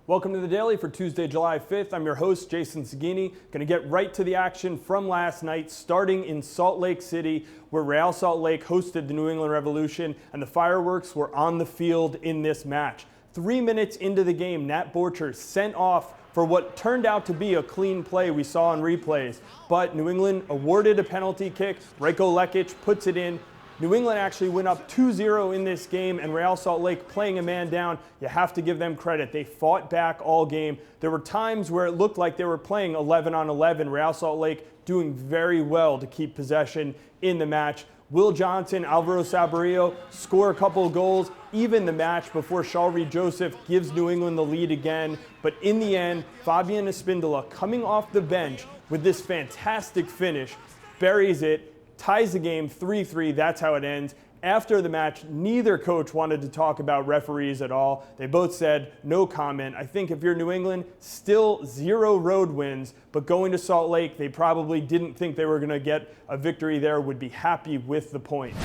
Welcome to the Daily for Tuesday, July 5th. I'm your host, Jason Seguini. Going to get right to the action from last night, starting in Salt Lake City, where Real Salt Lake hosted the New England Revolution, and the fireworks were on the field in this match. 3 minutes into the game, Nat Borchers sent off for what turned out to be a clean play we saw on replays. But New England awarded a penalty kick. Rajko Lekic puts it in. New England actually went up 2-0 in this game, and Real Salt Lake playing a man down. You have to give them credit. They fought back all game. There were times where it looked like they were playing 11 on 11. Real Salt Lake doing very well to keep possession in the match. Will Johnson, Alvaro Saborio score a couple of goals, even the match before Shaw Joseph gives New England the lead again. But in the end, Fabian Espindola coming off the bench with this fantastic finish, buries it, ties the game 3-3. That's how it ends. After the match, neither coach wanted to talk about referees at all. They both said no comment. I think if you're New England, still 0 road wins, but going to Salt Lake, they probably didn't think they were going to get a victory there, would be happy with the point.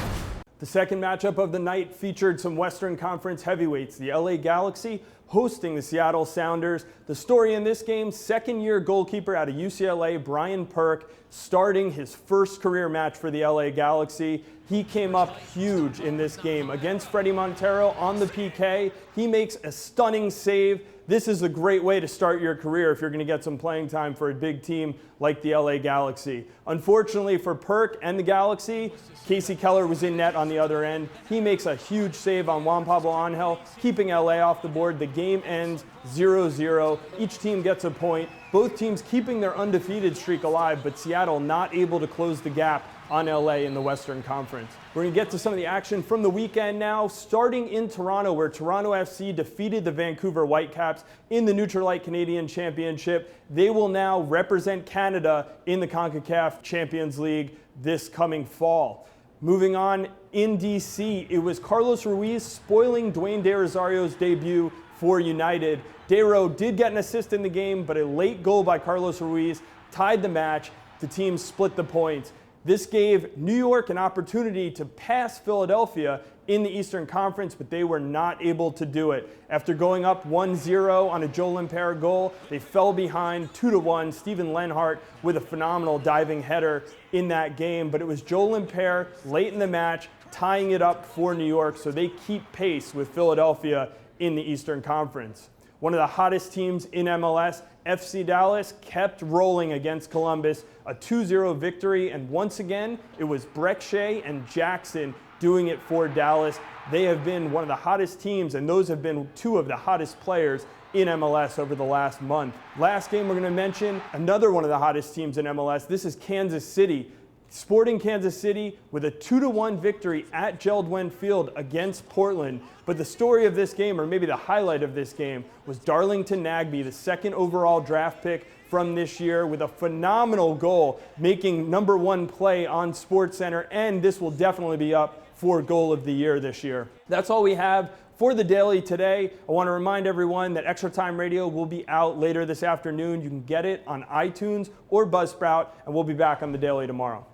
The second matchup of the night featured some Western Conference heavyweights, the LA Galaxy hosting the Seattle Sounders. The story in this game, second-year goalkeeper out of UCLA, Brian Perk, starting his first career match for the LA Galaxy. He came up huge in this game against Freddie Montero on the PK. He makes a stunning save. This is a great way to start your career if you're going to get some playing time for a big team like the LA Galaxy. Unfortunately for Perk and the Galaxy, Casey Keller was in net on the other end. He makes a huge save on Juan Pablo Angel, keeping LA off the board. The game ends 0-0. Each team gets a point. Both teams keeping their undefeated streak alive, but Seattle not able to close the gap on LA in the Western Conference. We're going to get to some of the action from the weekend now, starting in Toronto, where Toronto FC defeated the Vancouver Whitecaps in the Nutrilite Canadian Championship. They will now represent Canada in the CONCACAF Champions League this coming fall. Moving on, in DC, it was Carlos Ruiz spoiling Dwayne De Rosario's debut for United. Dero did get an assist in the game, but a late goal by Carlos Ruiz tied the match. The teams split the points. This gave New York an opportunity to pass Philadelphia in the Eastern Conference, but they were not able to do it. After going up 1-0 on a Joel Lemper goal, they fell behind 2-1. Steven Lenhart with a phenomenal diving header in that game, but it was Joel Lemper late in the match tying it up for New York, so they keep pace with Philadelphia in the Eastern Conference. One of the hottest teams in MLS, FC Dallas, kept rolling against Columbus, a 2-0 victory, and once again, it was Brek Shea and Jackson doing it for Dallas. They have been one of the hottest teams, and those have been two of the hottest players in MLS over the last month. Last game we're going to mention, another one of the hottest teams in MLS. This is Kansas City. Sporting Kansas City with a 2-1 victory at Geldwen Field against Portland. But the story of this game, or maybe the highlight of this game, was Darlington Nagbe, the second overall draft pick from this year, with a phenomenal goal, making #1 play on SportsCenter, and this will definitely be up for Goal of the Year this year. That's all we have for the Daily today. I want to remind everyone that Extra Time Radio will be out later this afternoon. You can get it on iTunes or Buzzsprout, and we'll be back on the Daily tomorrow.